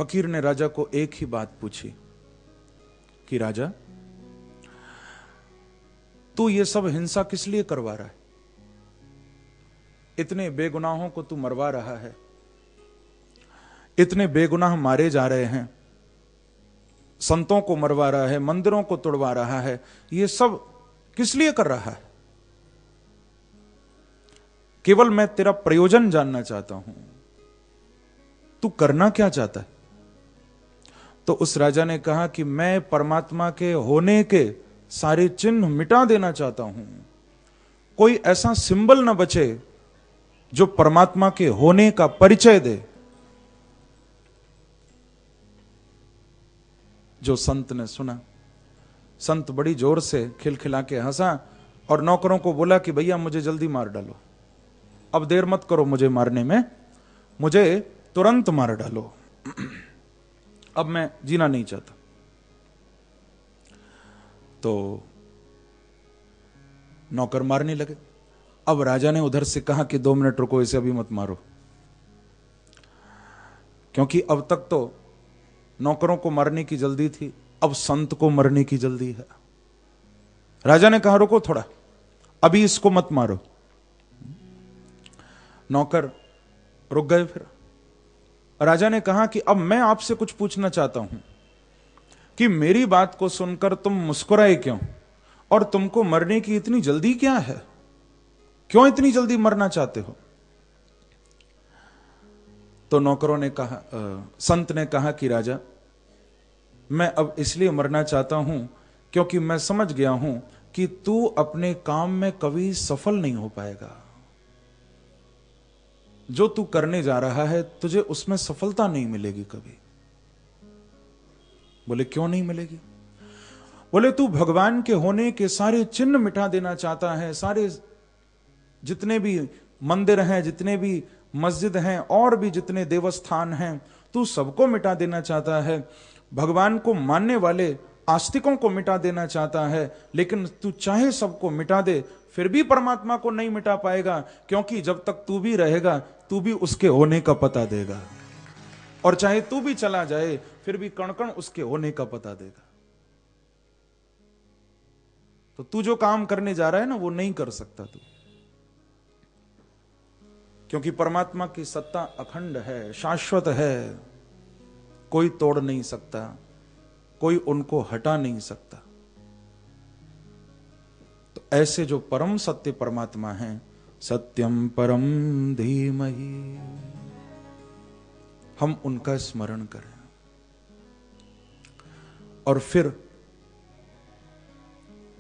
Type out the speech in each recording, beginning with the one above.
फकीर ने राजा को एक ही बात पूछी कि राजा, तू ये सब हिंसा किस लिए करवा रहा है? इतने बेगुनाहों को तू मरवा रहा है, इतने बेगुनाह मारे जा रहे हैं, संतों को मरवा रहा है, मंदिरों को तोड़वा रहा है, ये सब किस लिए कर रहा है? केवल मैं तेरा प्रयोजन जानना चाहता हूं, तू करना क्या चाहता है? तो उस राजा ने कहा कि मैं परमात्मा के होने के सारे चिन्ह मिटा देना चाहता हूं। कोई ऐसा सिंबल न बचे जो परमात्मा के होने का परिचय दे। जो संत ने सुना, संत बड़ी जोर से खिलखिला के हंसा और नौकरों को बोला कि भैया मुझे जल्दी मार डालो, अब देर मत करो मुझे मारने में, मुझे तुरंत मार डालो, अब मैं जीना नहीं चाहता। तो नौकर मारने लगे। अब राजा ने उधर से कहा कि 2 मिनट रुको, इसे अभी मत मारो, क्योंकि अब तक तो नौकरों को मारने की जल्दी थी, अब संत को मरने की जल्दी है। राजा ने कहा रुको थोड़ा, अभी इसको मत मारो। नौकर रुक गए। फिर राजा ने कहा कि अब मैं आपसे कुछ पूछना चाहता हूं कि मेरी बात को सुनकर तुम मुस्कुराए क्यों, और तुमको मरने की इतनी जल्दी क्या है? क्यों इतनी जल्दी मरना चाहते हो? तो नौकरों ने कहा, संत ने कहा कि राजा, मैं अब इसलिए मरना चाहता हूं क्योंकि मैं समझ गया हूं कि तू अपने काम में कभी सफल नहीं हो पाएगा। जो तू करने जा रहा है तुझे उसमें सफलता नहीं मिलेगी कभी। बोले क्यों नहीं मिलेगी? बोले तू भगवान के होने के सारे चिन्ह मिटा देना चाहता है, सारे जितने भी मंदिर हैं, जितने भी मस्जिद हैं, और भी जितने देवस्थान हैं, तू सबको मिटा देना चाहता है। भगवान को मानने वाले आस्तिकों को मिटा देना चाहता है, लेकिन तू चाहे सबको मिटा दे फिर भी परमात्मा को नहीं मिटा पाएगा, क्योंकि जब तक तू भी रहेगा तू भी उसके होने का पता देगा, और चाहे तू भी चला जाए फिर भी कण कण उसके होने का पता देगा। तो तू जो काम करने जा रहा है ना वो नहीं कर सकता तू, क्योंकि परमात्मा की सत्ता अखंड है, शाश्वत है, कोई तोड़ नहीं सकता, कोई उनको हटा नहीं सकता। तो ऐसे जो परम सत्य परमात्मा हैं, सत्यम परम धीमहि, हम उनका स्मरण करें। और फिर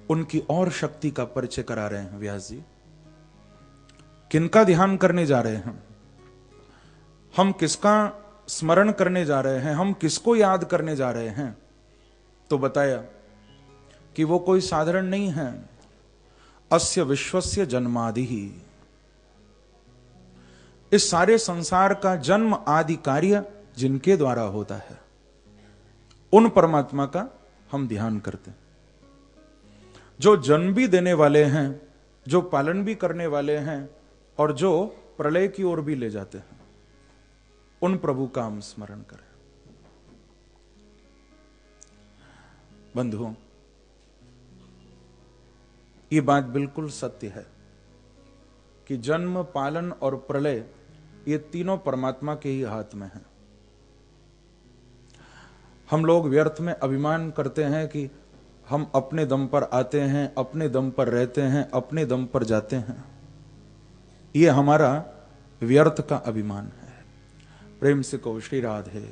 उनकी और शक्ति का परिचय करा रहे हैं व्यास जी। किनका ध्यान करने जा रहे हैं हम, किसका स्मरण करने जा रहे हैं हम, किसको याद करने जा रहे हैं? तो बताया कि वो कोई साधारण नहीं है। अस्य विश्वस्य जन्मादि ही, इस सारे संसार का जन्म आदि कार्य जिनके द्वारा होता है, उन परमात्मा का हम ध्यान करते हैं। जो जन्म भी देने वाले हैं, जो पालन भी करने वाले हैं, और जो प्रलय की ओर भी ले जाते हैं, उन प्रभु का हम स्मरण करें। बंधुओं, ये बात बिल्कुल सत्य है कि जन्म, पालन और प्रलय ये तीनों परमात्मा के ही हाथ में हैं। हम लोग व्यर्थ में अभिमान करते हैं कि हम अपने दम पर आते हैं, अपने दम पर रहते हैं, अपने दम पर जाते हैं। ये हमारा व्यर्थ का अभिमान है। प्रेम से कहो श्री राधे।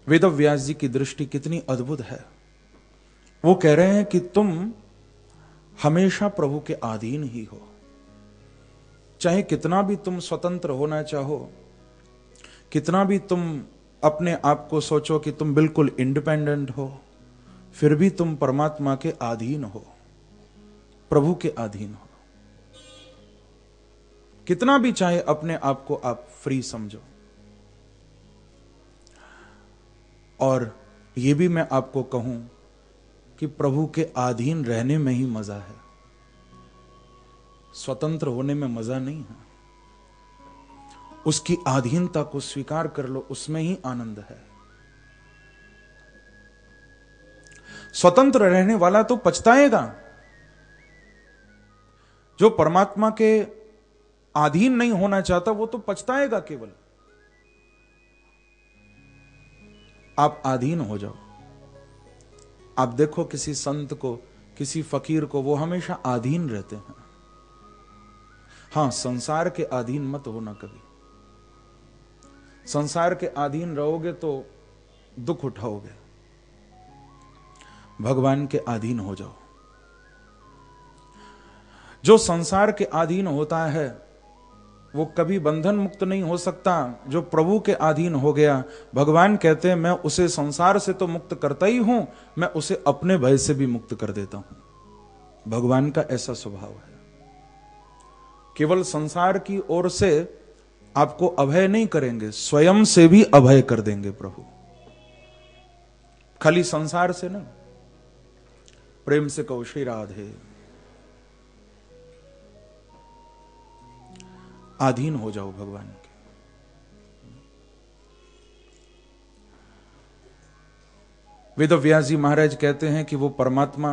वेदव्यास जी की दृष्टि कितनी अद्भुत है। वो कह रहे हैं कि तुम हमेशा प्रभु के अधीन ही हो। चाहे कितना भी तुम स्वतंत्र होना चाहो, कितना भी तुम अपने आप को सोचो कि तुम बिल्कुल इंडिपेंडेंट हो, फिर भी तुम परमात्मा के अधीन हो, प्रभु के अधीन हो। कितना भी चाहे अपने आप को आप फ्री समझो। और यह भी मैं आपको कहूं कि प्रभु के अधीन रहने में ही मजा है, स्वतंत्र होने में मजा नहीं है। उसकी अधीनता को स्वीकार कर लो, उसमें ही आनंद है। स्वतंत्र रहने वाला तो पछताएगा, जो परमात्मा के अधीन नहीं होना चाहता वो तो पछताएगा केवल। आप अधीन हो जाओ। आप देखो किसी संत को, किसी फकीर को, वो हमेशा अधीन रहते हैं। हां, संसार के अधीन मत होना कभी। संसार के अधीन रहोगे तो दुख उठाओगे। भगवान के अधीन हो जाओ। जो संसार के अधीन होता है वो कभी बंधन मुक्त नहीं हो सकता। जो प्रभु के अधीन हो गया, भगवान कहते हैं मैं उसे संसार से तो मुक्त करता ही हूं, मैं उसे अपने भय से भी मुक्त कर देता हूं। भगवान का ऐसा स्वभाव है। केवल संसार की ओर से आपको अभय नहीं करेंगे, स्वयं से भी अभय कर देंगे प्रभु। खाली संसार से नहीं। प्रेम से कहो श्री राधे। अधीन हो जाओ भगवान के। वेदव्यास जी महाराज कहते हैं कि वो परमात्मा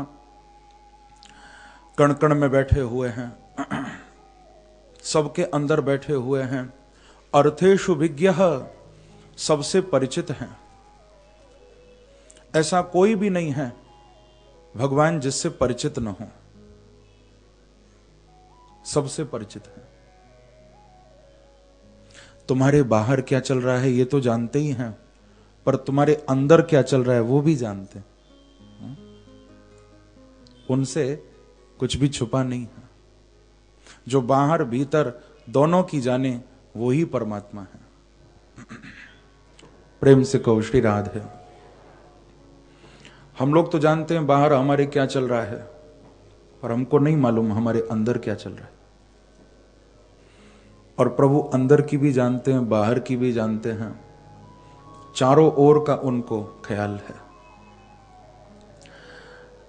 कण कण में बैठे हुए हैं, सबके अंदर बैठे हुए हैं। अर्थेषु विज्ञः, सबसे परिचित हैं। ऐसा कोई भी नहीं है भगवान जिससे परिचित न हो। सबसे परिचित है। तुम्हारे बाहर क्या चल रहा है ये तो जानते ही हैं, पर तुम्हारे अंदर क्या चल रहा है वो भी जानते हैं। उनसे कुछ भी छुपा नहीं है। जो बाहर भीतर दोनों की जाने वो ही परमात्मा है। प्रेम से कहो श्री राधे। हम लोग तो जानते हैं बाहर हमारे क्या चल रहा है, पर हमको नहीं मालूम हमारे अंदर क्या चल रहा है। और प्रभु अंदर की भी जानते हैं, बाहर की भी जानते हैं। चारों ओर का उनको ख्याल है।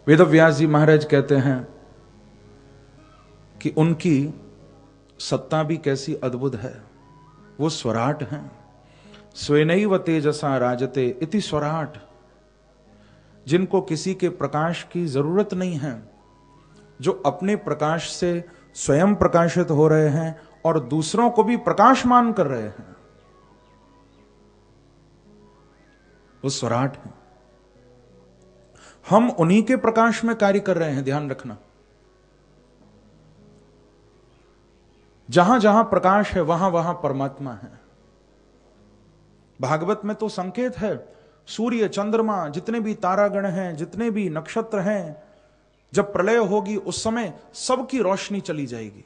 वेदव्यास जी महाराज कहते हैं कि उनकी सत्ता भी कैसी अद्भुत है। वो स्वराट हैं। स्वेनैव तेजसा राजते इति स्वराट। जिनको किसी के प्रकाश की जरूरत नहीं है, जो अपने प्रकाश से स्वयं प्रकाशित हो रहे हैं और दूसरों को भी प्रकाशमान कर रहे हैं, वो स्वराट है। हम उन्हीं के प्रकाश में कार्य कर रहे हैं। ध्यान रखना, जहां जहां प्रकाश है वहां वहां परमात्मा है। भागवत में तो संकेत है, सूर्य चंद्रमा जितने भी तारागण हैं, जितने भी नक्षत्र हैं, जब प्रलय होगी उस समय सबकी रोशनी चली जाएगी।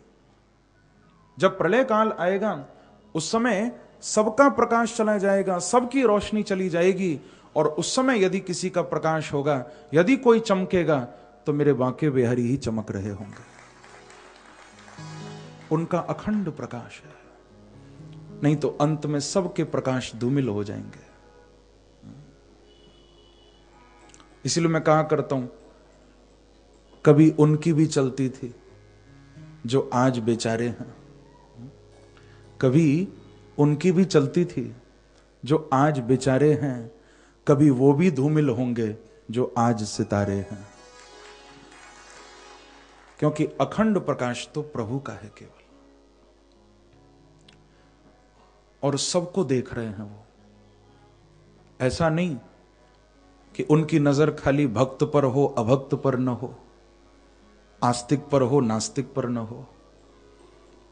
जब प्रलय काल आएगा उस समय सबका प्रकाश चला जाएगा, सबकी रोशनी चली जाएगी। और उस समय यदि किसी का प्रकाश होगा, यदि कोई चमकेगा, तो मेरे बांके बिहारी ही चमक रहे होंगे। उनका अखंड प्रकाश है। नहीं तो अंत में सबके प्रकाश धूमिल हो जाएंगे। इसलिए मैं कहा करता हूं, कभी उनकी भी चलती थी जो आज बेचारे हैं, कभी उनकी भी चलती थी जो आज बेचारे हैं, कभी वो भी धूमिल होंगे जो आज सितारे हैं। क्योंकि अखंड प्रकाश तो प्रभु का है केवल, और सबको देख रहे हैं वो। ऐसा नहीं कि उनकी नजर खाली भक्त पर हो, अभक्त पर न हो, आस्तिक पर हो, नास्तिक पर न हो,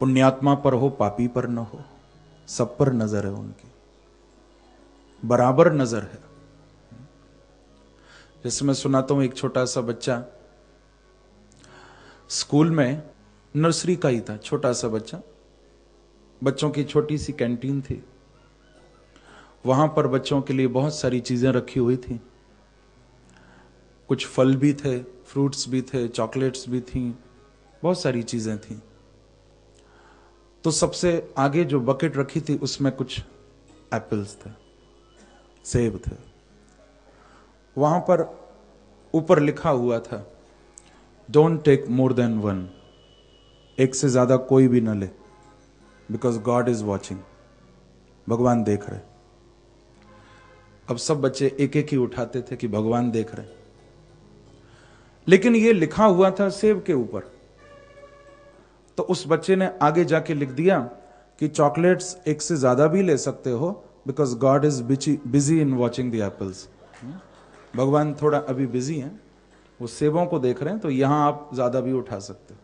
पुण्यात्मा पर हो, पापी पर न हो। सब पर नजर है उनकी, बराबर नजर है। जैसे मैं सुनाता हूं, एक छोटा सा बच्चा स्कूल में, नर्सरी का ही था, छोटा सा बच्चा, बच्चों की छोटी सी कैंटीन थी। वहां पर बच्चों के लिए बहुत सारी चीजें रखी हुई थी। कुछ फल भी थे, फ्रूट्स भी थे, चॉकलेट्स भी थी, बहुत सारी चीजें थी। तो सबसे आगे जो बकेट रखी थी उसमें कुछ एप्पल्स थे, सेब थे। वहां पर ऊपर लिखा हुआ था, don't take more than one. एक से ज्यादा कोई भी न ले, बिकॉज गॉड इज वॉचिंग। भगवान देख रहे। अब सब बच्चे एक एक ही उठाते थे कि भगवान देख रहे, लेकिन ये लिखा हुआ था सेब के ऊपर। तो उस बच्चे ने आगे जाके लिख दिया कि चॉकलेट्स एक से ज्यादा भी ले सकते हो, because God is busy in watching the apples. भगवान थोड़ा अभी बिजी हैं, वो सेबों को देख रहे हैं, तो यहां आप ज्यादा भी उठा सकते हो,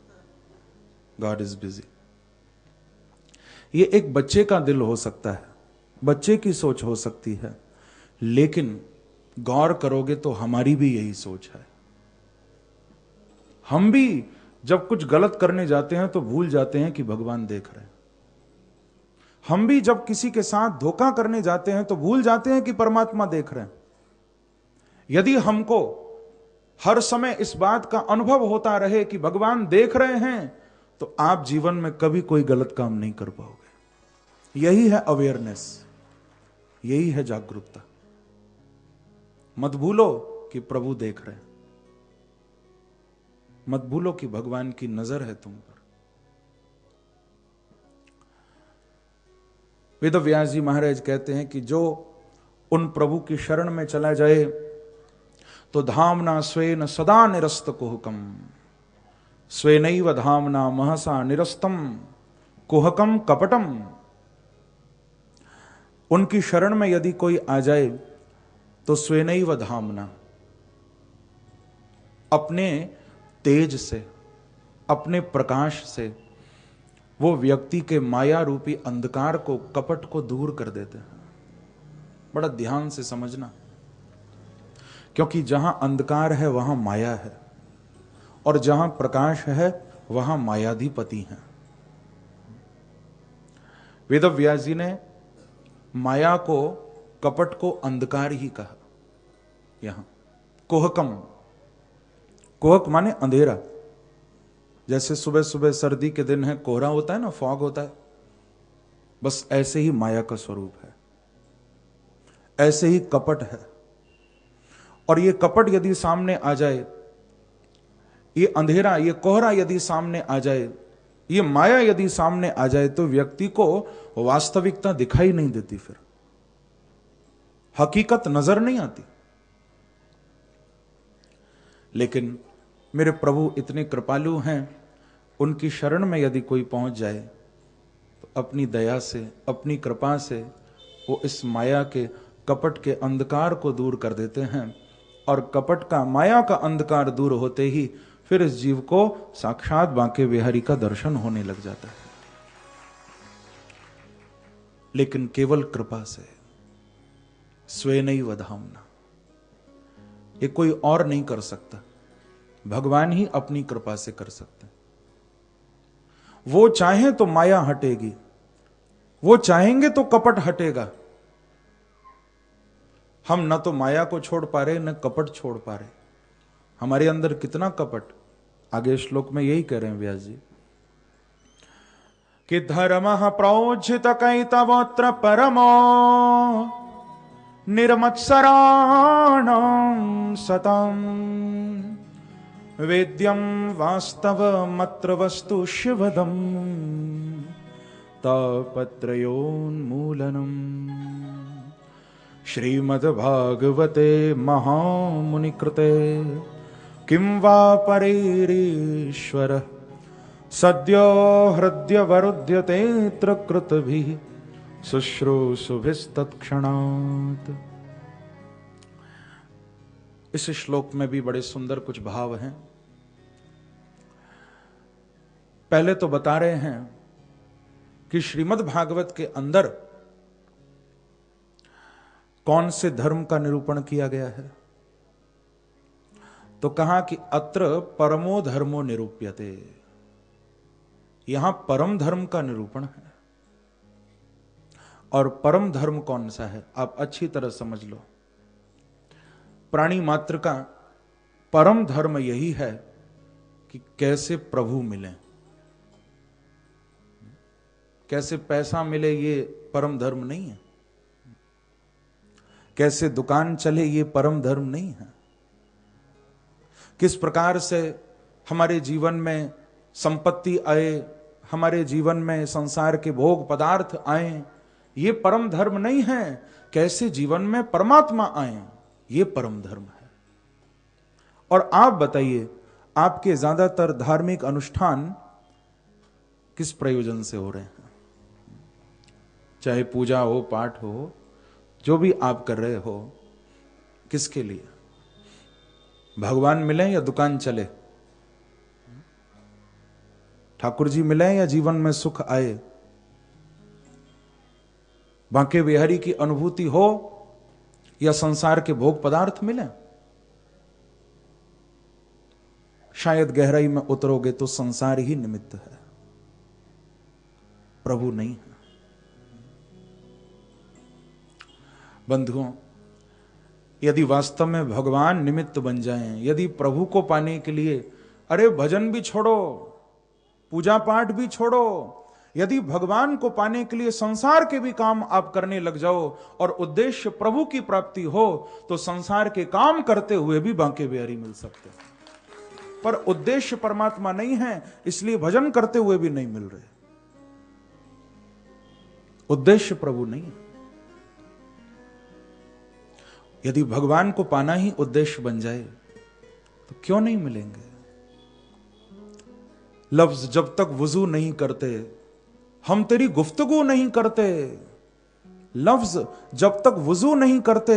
गॉड इज बिजी। ये एक बच्चे का दिल हो सकता है, बच्चे की सोच हो सकती है, लेकिन गौर करोगे तो हमारी भी यही सोच है। हम भी जब कुछ गलत करने जाते हैं तो भूल जाते हैं कि भगवान देख रहे हैं। हम भी जब किसी के साथ धोखा करने जाते हैं तो भूल जाते हैं कि परमात्मा देख रहे हैं। यदि हमको हर समय इस बात का अनुभव होता रहे कि भगवान देख रहे हैं, तो आप जीवन में कभी कोई गलत काम नहीं कर पाओगे। यही है अवेयरनेस, यही है जागरूकता। मत भूलो कि प्रभु देख रहे हैं, मत भूलो कि भगवान की नजर है तुम पर। वेद व्यास जी महाराज कहते हैं कि जो उन प्रभु की शरण में चला जाए तो धामना स्वेन सदा निरस्त कुहकम, स्वेनैव धामना महसा निरस्तम कुहकम कपटम। उनकी शरण में यदि कोई आ जाए तो स्वेनैव धामना, अपने तेज से, अपने प्रकाश से वो व्यक्ति के माया रूपी अंधकार को, कपट को दूर कर देते हैं। बड़ा ध्यान से समझना, क्योंकि जहां अंधकार है वहां माया है, और जहां प्रकाश है वहां मायाधिपति हैं। वेद व्यास जी ने माया को, कपट को अंधकार ही कहा। यहां कुहकम, कुहक माने अंधेरा। जैसे सुबह सुबह सर्दी के दिन है, कोहरा होता है ना, फॉग होता है, बस ऐसे ही माया का स्वरूप है, ऐसे ही कपट है। और ये कपट यदि सामने आ जाए, ये अंधेरा, ये कोहरा यदि सामने आ जाए, ये माया यदि सामने आ जाए, तो व्यक्ति को वास्तविकता दिखाई नहीं देती, फिर हकीकत नजर नहीं आती। लेकिन मेरे प्रभु इतने कृपालु हैं, उनकी शरण में यदि कोई पहुंच जाए तो अपनी दया से, अपनी कृपा से वो इस माया के, कपट के अंधकार को दूर कर देते हैं। और कपट का, माया का अंधकार दूर होते ही फिर इस जीव को साक्षात बांके बिहारी का दर्शन होने लग जाता है, लेकिन केवल कृपा से। स्वेनैव धामना, ये कोई और नहीं कर सकता, भगवान ही अपनी कृपा से कर सकते हैं। वो चाहे तो माया हटेगी, वो चाहेंगे तो कपट हटेगा। हम न तो माया को छोड़ पा रहे, न कपट छोड़ पा रहे। हमारे अंदर कितना कपट, आगे श्लोक में यही कह रहे हैं व्यास जी कि धर्मः प्रोज्झित कैतवोऽत्र परमो निर्मत्सराणां सताम् वेद्यं वास्तवमत्र वस्तु शिवदम् तापत्रयोन्मूलनम्। श्रीमद्भागवते महामुनिकृते किं वा परेरीश्वरः सद्यो हृद्यवरुध्यतेऽत्र कृतभिः शुश्रूषुभिस्तत्क्षणात्। इस श्लोक में भी बड़े सुंदर कुछ भाव हैं। पहले तो बता रहे हैं कि श्रीमद् भागवत के अंदर कौन से धर्म का निरूपण किया गया है। तो कहा कि अत्र परमो धर्मो निरूप्यते, यहां परम धर्म का निरूपण है। और परम धर्म कौन सा है आप अच्छी तरह समझ लो। प्राणी मात्र का परम धर्म यही है कि कैसे प्रभु मिले, कैसे पैसा मिले, ये परम धर्म नहीं है। कैसे दुकान चले, ये परम धर्म नहीं है। किस प्रकार से हमारे जीवन में संपत्ति आए, हमारे जीवन में संसार के भोग पदार्थ आए, ये परम धर्म नहीं है। कैसे जीवन में परमात्मा आए, ये परम धर्म है। और आप बताइए, आपके ज्यादातर धार्मिक अनुष्ठान किस प्रयोजन से हो रहे हैं? चाहे पूजा हो, पाठ हो, जो भी आप कर रहे हो, किसके लिए? भगवान मिले या दुकान चले? ठाकुर जी मिले या जीवन में सुख आए? बांके बिहारी की अनुभूति हो या संसार के भोग पदार्थ मिले? शायद गहराई में उतरोगे तो संसार ही निमित्त है, प्रभु नहीं है। बंधुओं, यदि वास्तव में भगवान निमित्त बन जाएं, यदि प्रभु को पाने के लिए, अरे भजन भी छोड़ो, पूजा पाठ भी छोड़ो, यदि भगवान को पाने के लिए संसार के भी काम आप करने लग जाओ और उद्देश्य प्रभु की प्राप्ति हो, तो संसार के काम करते हुए भी बांके बिहारी मिल सकते हैं। पर उद्देश्य परमात्मा नहीं है, इसलिए भजन करते हुए भी नहीं मिल रहे। उद्देश्य प्रभु नहीं है। यदि भगवान को पाना ही उद्देश्य बन जाए तो क्यों नहीं मिलेंगे? लफ्ज जब तक वुजू नहीं करते, हम तेरी गुफ्तगू नहीं करते। लफ्ज जब तक वुजू नहीं करते,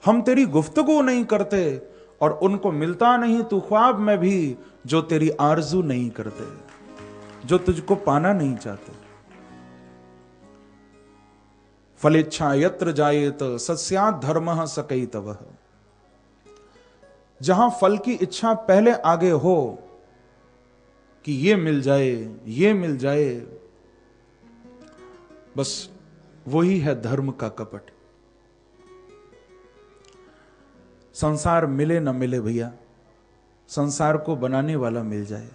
हम तेरी गुफ्तगू नहीं करते, और उनको मिलता नहीं तू ख्वाब में भी जो तेरी आरजू नहीं करते, जो तुझको पाना नहीं चाहते। फलेच्छा यत्र जायेत सस्यात् धर्मः सकैतवः। जहां फल की इच्छा पहले आगे हो कि ये मिल जाए, ये मिल जाए, बस वही है धर्म का कपट। संसार मिले न मिले भैया, संसार को बनाने वाला मिल जाए।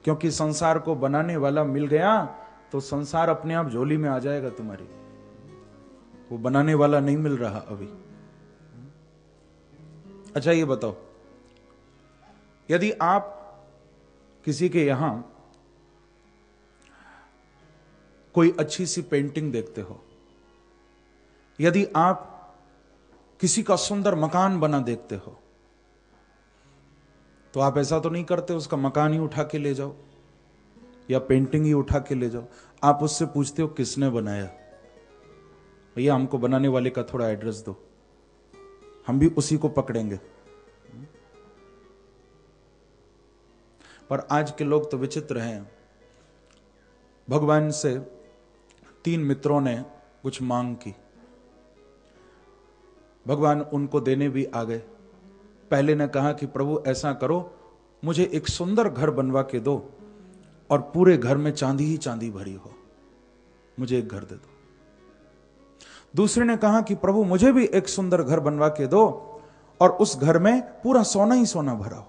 क्योंकि संसार को बनाने वाला मिल गया तो संसार अपने आप झोली में आ जाएगा तुम्हारी। वो बनाने वाला नहीं मिल रहा अभी। अच्छा ये बताओ, यदि आप किसी के यहां कोई अच्छी सी पेंटिंग देखते हो, यदि आप किसी का सुंदर मकान बना देखते हो, तो आप ऐसा तो नहीं करते उसका मकान ही उठा के ले जाओ या पेंटिंग ही उठा के ले जाओ। आप उससे पूछते हो किसने बनाया? भैया हमको बनाने वाले का थोड़ा एड्रेस दो, हम भी उसी को पकड़ेंगे। पर आज के लोग तो विचित्र हैं। भगवान से 3 मित्रों ने कुछ मांग की, भगवान उनको देने भी आ गए। पहले ने कहा कि प्रभु ऐसा करो, मुझे एक सुंदर घर बनवा के दो और पूरे घर में चांदी ही चांदी भरी हो, मुझे एक घर दे दो। दूसरे ने कहा कि प्रभु मुझे भी एक सुंदर घर बनवा के दो और उस घर में पूरा सोना ही सोना भरा हो।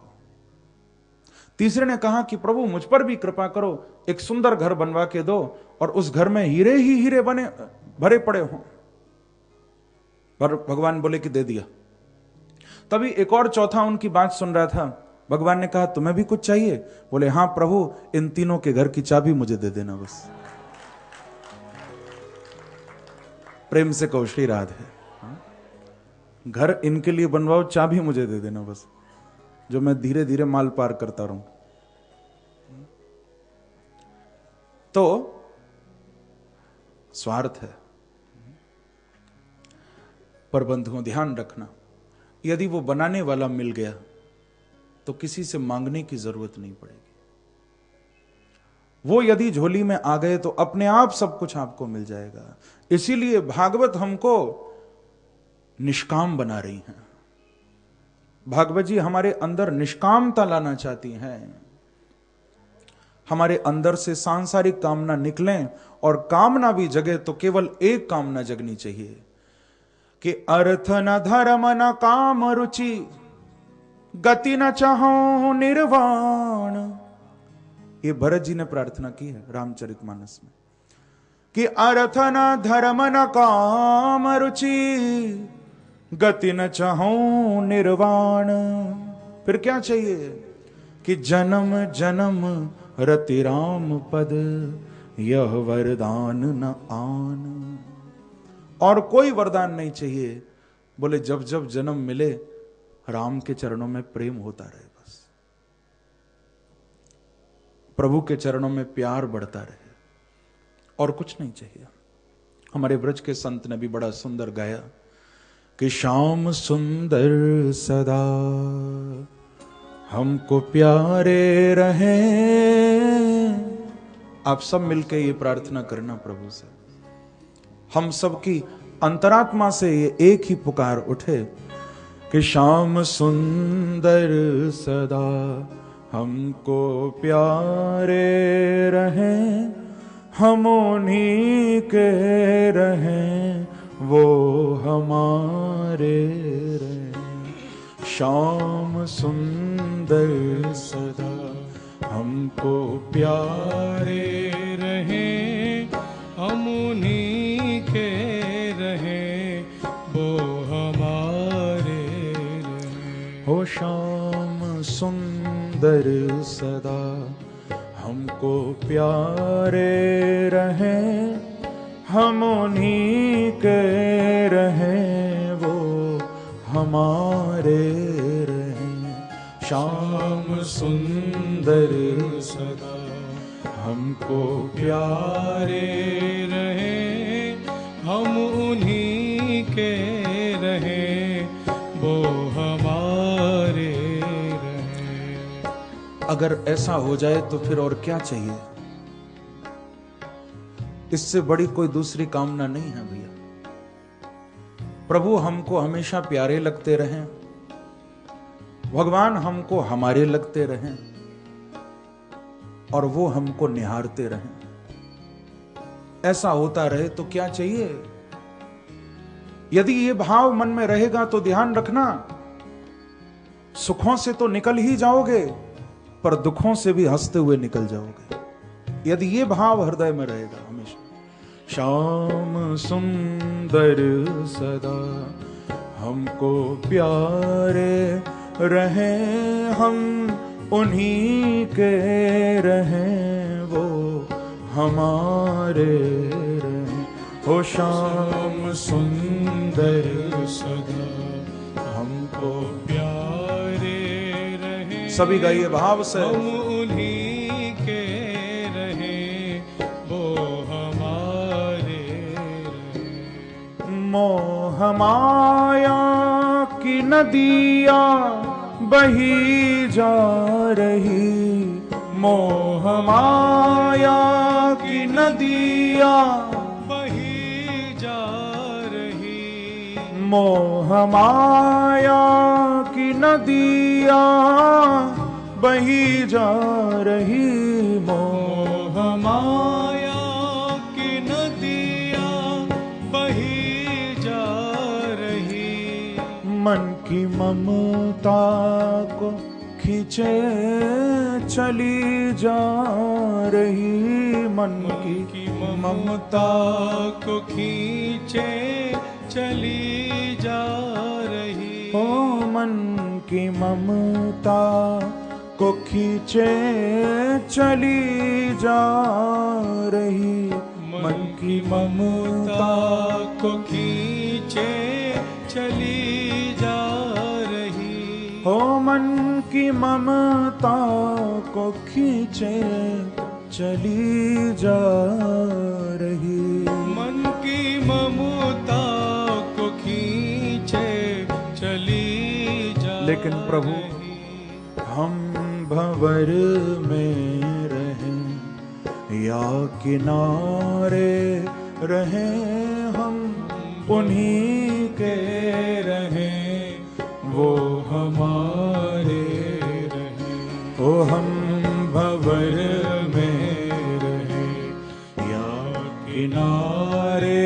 तीसरे ने कहा कि प्रभु मुझ पर भी कृपा करो, एक सुंदर घर बनवा के दो और उस घर में हीरे ही हीरे बने भरे पड़े हों। पर भगवान बोले कि दे दिया। तभी एक और चौथा उनकी बात सुन रहा था। भगवान ने कहा तुम्हें भी कुछ चाहिए? बोले हाँ प्रभु, इन तीनों के घर की चाबी मुझे दे देना बस। प्रेम से कहो श्री राधे, घर इनके लिए बनवाओ, चाबी मुझे दे देना बस, जो मैं धीरे धीरे माल पार करता रहूं। तो स्वार्थ है। पर बंधुओं ध्यान रखना, यदि वो बनाने वाला मिल गया तो किसी से मांगने की जरूरत नहीं पड़ेगी। वो यदि झोली में आ गए तो अपने आप सब कुछ आपको मिल जाएगा। इसीलिए भागवत हमको निष्काम बना रही हैं। भागवत जी हमारे अंदर निष्कामता लाना चाहती हैं। हमारे अंदर से सांसारिक कामना निकलें और कामना भी जगे तो केवल एक कामना जगनी चाहिए कि अर्थ न धर्म न काम रुचि, गति न चाहो निर्वाण। ये भरत जी ने प्रार्थना की है रामचरितमानस में कि अर्थ न धर्म न काम रुचि, गति न चाहो निर्वाण। फिर क्या चाहिए कि जन्म जन्म रति राम पद, यह वरदान न आन। और कोई वरदान नहीं चाहिए। बोले जब जब जन्म मिले राम के चरणों में प्रेम होता रहे, बस प्रभु के चरणों में प्यार बढ़ता रहे, और कुछ नहीं चाहिए। हमारे ब्रज के संत ने भी बड़ा सुंदर गाया कि श्याम सुंदर सदा हमको प्यारे रहे। आप सब मिलके ये प्रार्थना करना प्रभु से, हम सबकी अंतरात्मा से ये एक ही पुकार उठे कि श्याम सुंदर सदा हमको प्यारे रहे, हम उन्हीं के रहें वो हमारे रहें। श्याम सुंदर सदा हमको प्यारे रहें, हम उन्हीं के रहें वो हमारे रहें। हो श्याम सुंदर सदा हमको प्यारे रहें, हम उन्हीं के रहें वो हमारे रहें। श्याम सुंदर सदा हमको प्यारे रहें, हम उन्हीं के रहें वो हमारे रहें। अगर ऐसा हो जाए तो फिर और क्या चाहिए? इससे बड़ी कोई दूसरी कामना नहीं है भैया। प्रभु हमको हमेशा प्यारे लगते रहें, भगवान हमको हमारे लगते रहें, और वो हमको निहारते रहें। ऐसा होता रहे तो क्या चाहिए? यदि ये भाव मन में रहेगा तो ध्यान रखना, सुखों से तो निकल ही जाओगे पर दुखों से भी हंसते हुए निकल जाओगे, यदि ये भाव हृदय में रहेगा हमेशा। श्याम सुंदर सदा हमको प्यारे रहें, हम उन्हीं के रहें वो हमारे रहें। हो श्याम सुंदर सदा हमको प्यारे रहें, सभी गाइए भाव से। हम उन्हीं के रहें वो हमारे रहें। मोह माया की नदियाँ बही जा रही, मोह माया की नदियाँ बही जा रही, मोह माया की नदियाँ बही जा रही, मोह माया की नदियाँ बही जा रही। मन की ममता को खींचे चली जा रही, मन की ममता को खींचे चली जा रही। ओ मन की ममता को खींचे चली जा रही, मन की ममता को खींचे चली जा रही। हो मन की ममता को खींचे चली जा रही, मन की ममता को खींचे चली जा। लेकिन प्रभु हम भंवर में रहें या किनारे रहें, हम उन्हीं के रहें वो हमारे रहें। ओ हम भंवर में रहें या किनारे